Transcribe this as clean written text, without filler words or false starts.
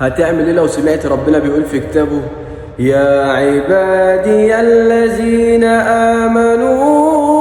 هتعمل ايه لو سمعت ربنا بيقول في كتابه: يا عبادي الذين آمنوا